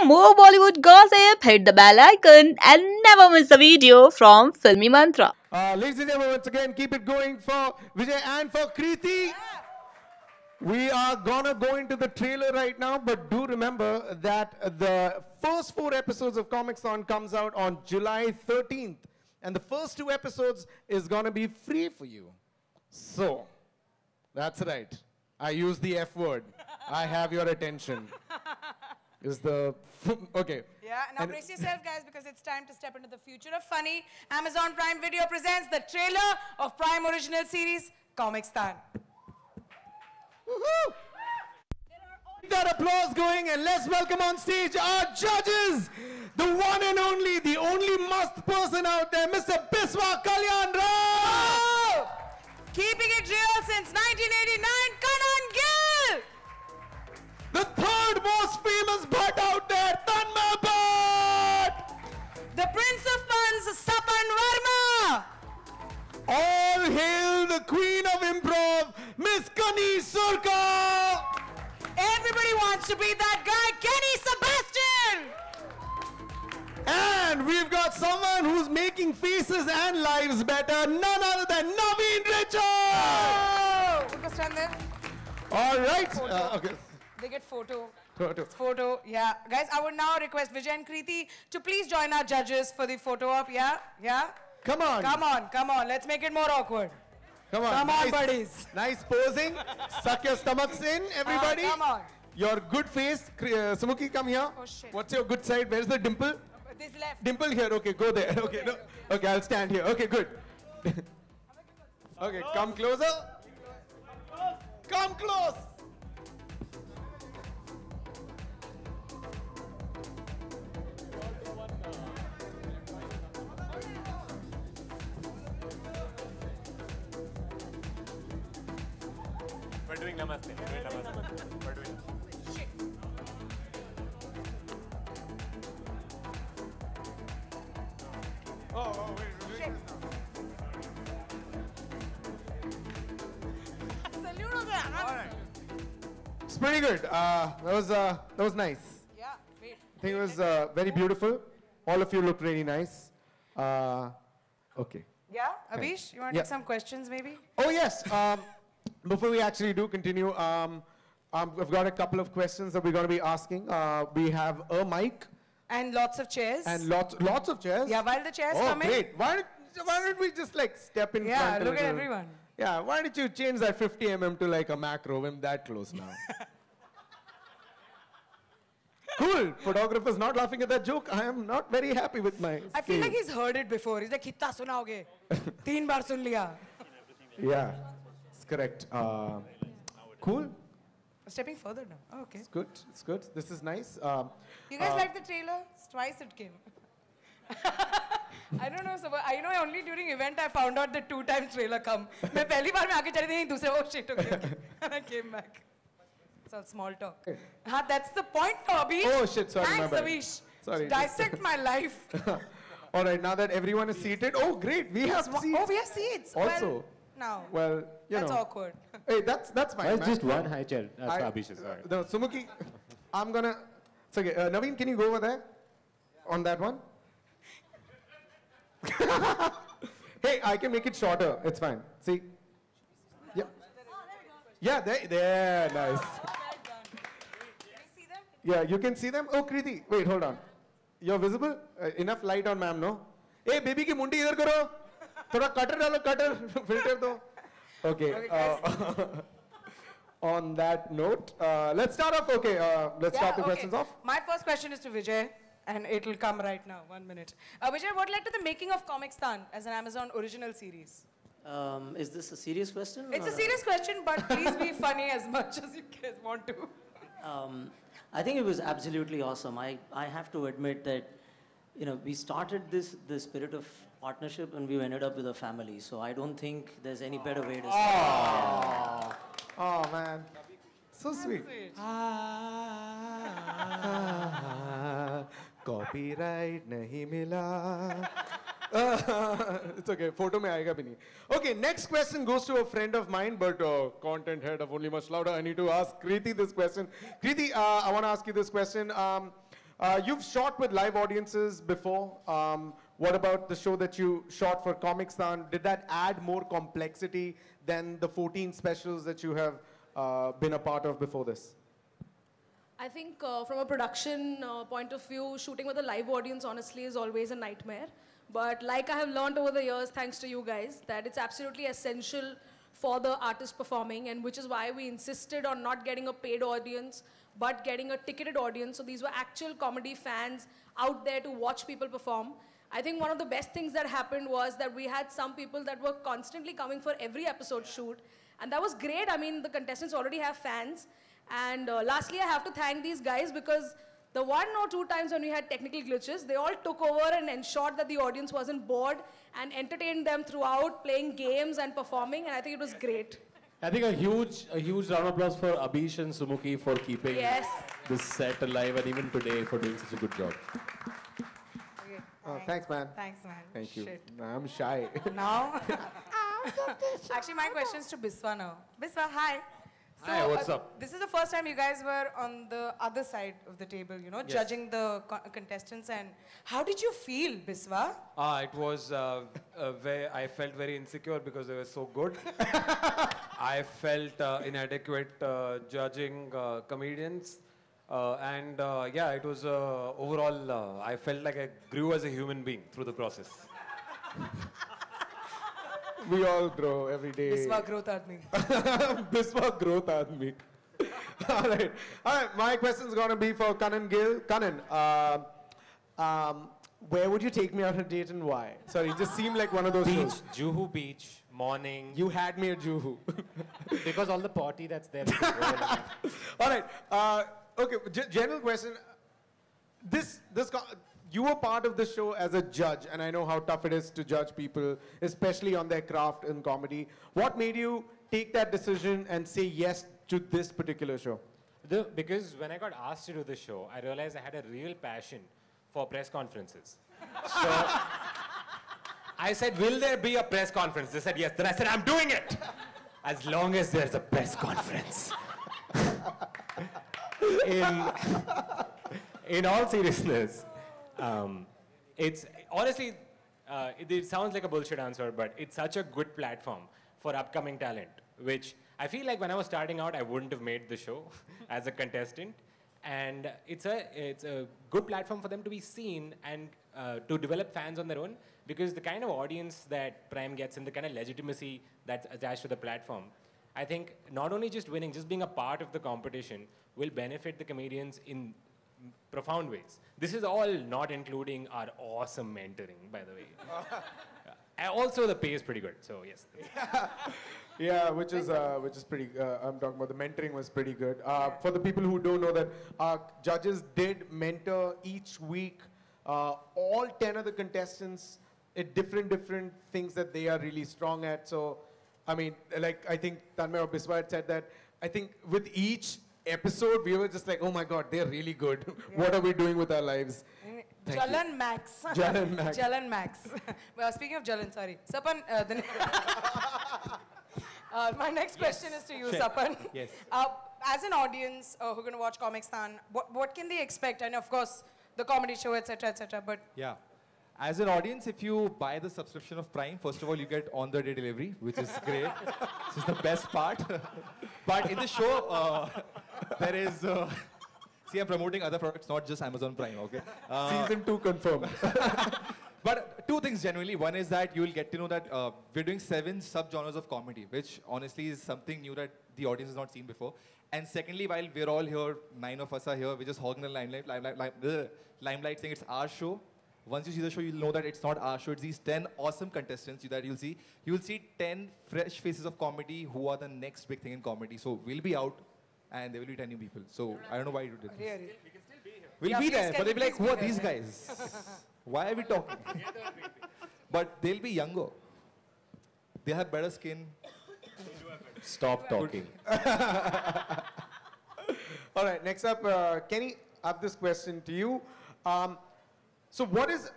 For more Bollywood gossip, hit the bell icon and never miss a video from Filmy Mantra. Ladies and gentlemen, once again, keep it going for Vijay and for Kriti. We are gonna go into the trailer right now, but do remember that the first 4 episodes of Comic-Con comes out on July 13th. And the first 2 episodes is gonna be free for you. So, that's right. I use the F word. I have your attention. Is the, okay. Yeah, now brace yourself guys because it's time to step into the future of funny. Amazon Prime Video presents the trailer of Prime original series, Comic-Con. Woohoo! Keep that applause going and let's welcome on stage our judges, the one and only, the only must person out there, Mr. Biswa Kalyan Rao! Keeping it real since 1989, Kanan Gill! The third most famous butt out there, Tanmay Bhatt! The Prince of Puns, Sapan Verma! All hail the queen of improv, Miss Kani Surka! Everybody wants to be that guy, Kenny Sebastian! And we've got someone who's making faces and lives better, none other than Naveen Richard! You can stand there. All right. Okay. They get photo. Photo. Photo, yeah. Guys, I would now request Vijay and Kriti to please join our judges for the photo op, yeah? Yeah? Come on. Come on, come on. Let's make it more awkward. Come on. Come nice, on, buddies. Nice posing. Suck your stomachs in, everybody. Come on. Your good face. Sumuki, come here. Oh, shit. What's your good side? Where's the dimple? This left. Dimple here. Okay, go there. Okay, no. Okay, I'll stand here. Okay, good. Okay, come closer. Come close. We're doing namaste. We're doing. Oh, wait, we're doing this now. Salute on that. All right. It's pretty good. That was nice. Yeah, wait. I think it was very beautiful. All of you look really nice. Okay. Yeah, Abhish, you want to Yeah. take some questions maybe? Oh yes. Before we actually do continue, I've got a couple of questions that we're going to be asking. We have a mic And lots of chairs. and lots of chairs. Yeah, while the chairs Oh come in. great! Why don't we just like step in Yeah, front? a look at little? everyone. Yeah. Why don't you change that 50 mm to like a macro? I'm that close now. Cool. Photographer's not laughing at that joke. I am not very happy with my. I feel like scale. he's heard it before. He's like, कितना सुनाओगे? 3 बार सुन लिया. Yeah. It's correct. Cool. Stepping further now. Oh, okay. It's good. It's good. This is nice. You guys like the trailer? Twice it came. I don't know, so I know only during event I found out the 2 times trailer come. मैं पहली बार में आगे चली थी दूसरे oh shit okay. And I came back. It's all small talk. हाँ, that's the point, Abhish. Oh, shit, sorry, my Thanks, bad. Abhish. Sorry, Dissect my life. All right. Now that everyone is seated. Oh, great. We have seats. Oh, we have seats. Also. Well, now. Well, you That's know. awkward. Hey, that's fine. That's man. just one high chair. That's I- Abhish's, sorry. No, Sumuki, I'm gonna. It's okay. Naveen, can you go over there? On that one? Hey, I can make it shorter. It's fine. See? Yeah. Yeah, there. Nice. Yeah, you can see them. Oh, Kriti, wait, hold on. You're visible? Enough light on ma'am, no? Hey, baby की मुंडी इधर करो. थोड़ा cutter डालो, cutter. Filter दो. Okay. On that note, let's start off. Okay, let's start the questions off. My first question is to Vijay, and it'll come right now. 1 minute. Vijay, what led to the making of Comic-Con as an Amazon original series? Is this a serious question? It's a or- serious question, but please be funny as much as you guys want to. I think it was absolutely awesome. I have to admit that, you know, we started the spirit of partnership and we ended up with a family. So I don't think there's any better way to start. Oh man, so sweet. Copyright nahi mila. It's okay. Photo mein aayega bhi nahi. Okay, next question goes to a friend of mine, but content head of Only Much Louder. I need to ask Kriti this question. Kriti, I want to ask you this question. You've shot with live audiences before. What about the show that you shot for Comicstan? Did that add more complexity than the 14 specials that you have been a part of before this? I think from a production point of view, shooting with a live audience honestly is always a nightmare. But like I have learned over the years, thanks to you guys, that it's absolutely essential for the artist performing, and which is why we insisted on not getting a paid audience, but getting a ticketed audience. So these were actual comedy fans out there to watch people perform. I think one of the best things that happened was that we had some people that were constantly coming for every episode shoot. And that was great. I mean, the contestants already have fans. And lastly, I have to thank these guys because the 1 or 2 times when we had technical glitches, they all took over and ensured that the audience wasn't bored and entertained them throughout, playing games and performing, and I think it was great. I think a huge round of applause for Abhish and Sumukhi for keeping this set alive, and even today for doing such a good job. Okay, Thanks, man. Thanks, man. Thank you. Shit. I'm shy. Now, actually, my question is to Biswa now. Biswa, hi. So, Hi, what's up? This is the first time you guys were on the other side of the table, you know, judging the contestants. And how did you feel, Biswa? It was I felt very insecure because they were so good. I felt inadequate judging comedians. Yeah, it was overall, I felt like I grew as a human being through the process. We all grow every day. Biswa growth aadmi. Biswa growth aadmi. All right. My question is going to be for Kanan Gill. Kanan, where would you take me on a date and why? Sorry, it just seemed like one of those Beach, shows. Juhu Beach, morning. You had me at Juhu. Because all the potty that's there. All right. Okay, general question. You were part of the show as a judge, and I know how tough it is to judge people, especially on their craft in comedy. What made you take that decision and say yes to this particular show? Because when I got asked to do the show, I realized I had a real passion for press conferences. So I said, will there be a press conference? They said yes. Then I said, I'm doing it. As long as there's a press conference. In all seriousness, it's honestly, it sounds like a bullshit answer, but it's such a good platform for upcoming talent, which I feel like when I was starting out, I wouldn't have made the show as a contestant. And it's a good platform for them to be seen and to develop fans on their own, because the kind of audience that Prime gets and the kind of legitimacy that's attached to the platform, I think not only just winning, just being a part of the competition will benefit the comedians in profound ways. This is all not including our awesome mentoring, by the way. Also, the pay is pretty good, so yes. Yeah, which is pretty. I'm talking about the mentoring was pretty good. For the people who don't know that, our judges did mentor each week all 10 of the contestants at different things that they are really strong at. So, I mean, like I think Tanmay or Biswa had said that. I think with each episode, we were just like, oh my God, they're really good. What are we doing with our lives? Jalan Max. Jalan Max. Jalan Max. Well, speaking of Jalan, sorry. Sapan, my next question is to you, Sapan. Yes. As an audience who are going to watch Comicstan, what can they expect? And of course, the comedy show, etc., but... Yeah. As an audience, if you buy the subscription of Prime, first of all, you get on-the-day delivery, which is great. This is the best part. But in the show, there is... see, I'm promoting other products, not just Amazon Prime, okay? Season 2 confirmed. But two things generally. One is that you will get to know that we're doing 7 sub-genres of comedy, which honestly is something new that the audience has not seen before. And secondly, while we're all here, 9 of us are here, we're just hogging the limelight saying it's our show. Once you see the show, you'll know that it's not our show. It's these 10 awesome contestants that you'll see. You'll see 10 fresh faces of comedy who are the next big thing in comedy. So we'll be out, and there will be 10 new people. So I don't know why you did this. We'll be there, but they'll be like, who are these guys? Why are we talking? But they'll be younger. They'll have better skin. Stop talking. All right, next up, Kenny, I have this question to you. So what is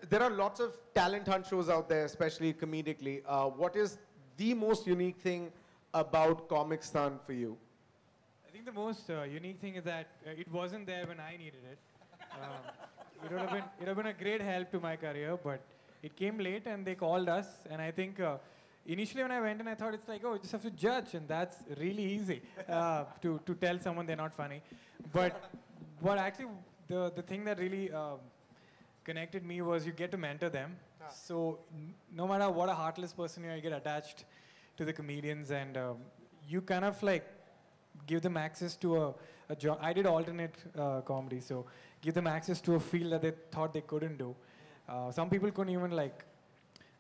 there are lots of talent hunt shows out there, especially comedically. What is the most unique thing about Comicstan for you? I think think the most unique thing is that it wasn't there when I needed it. It would have been a great help to my career, but it came late and they called us. And I think initially when I went in, I thought it's like, oh, you just have to judge, and that's really easy to tell someone they're not funny. But what actually the thing that really connected me was you get to mentor them. So no matter what a heartless person you are, you get attached to the comedians, and you kind of like give them access to a job. I did alternate comedy, so give them access to a field that they thought they couldn't do. Some people couldn't even like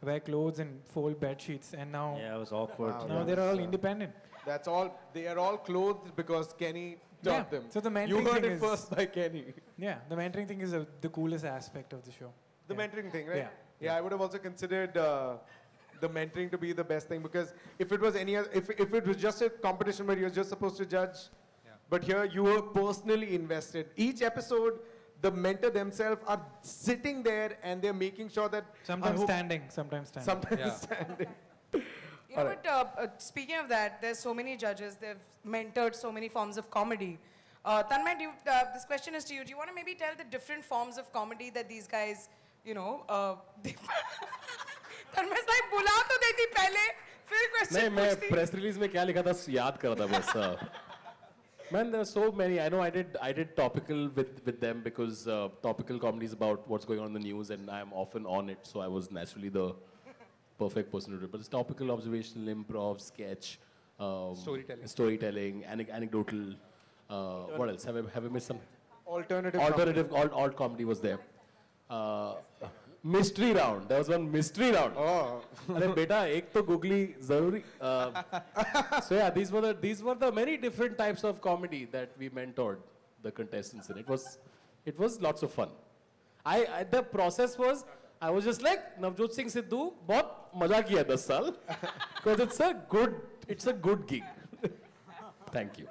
wear clothes and fold bed sheets, and now it was awkward. Wow. now they're all independent. That's all. They are all clothed because Kenny taught them. So the mentoring You heard thing it is, first by Kenny. Yeah, the mentoring thing is the coolest aspect of the show. The mentoring thing, right? Yeah. Yeah, I would have also considered the mentoring to be the best thing, because if it was any other, if it was just a competition where you're just supposed to judge, but here you were personally invested. Each episode, the mentor themselves are sitting there and they're making sure that Sometimes standing, sometimes standing. sometimes standing. You know what, speaking of that, there's so many judges, they've mentored so many forms of comedy. Tanmay, this question is to you. Do you want to maybe tell the different forms of comedy that these guys, you know, Tanmay's like, बुला तो देती पहले, फिर question नहीं, मैं पूछती. press release में क्या लिखा था याद कर रहा था बस. Man, there are so many. I know I did topical with them because topical comedy is about what's going on in the news, and I'm often on it, so I was naturally the perfect person to do it. But it's topical, observational, improv, sketch, storytelling, anecdotal. What else? Have I missed some? Alternative alt comedy was there. Mystery round. There was one mystery round. Oh. अरे बेटा एक तो googly ज़रूरी. So yeah, these were the many different types of comedy that we mentored the contestants in. It was lots of fun. The process was I was just like Navjot Singh Sidhu बहुत मजा किया 10 साल because it's a good gig. Thank you.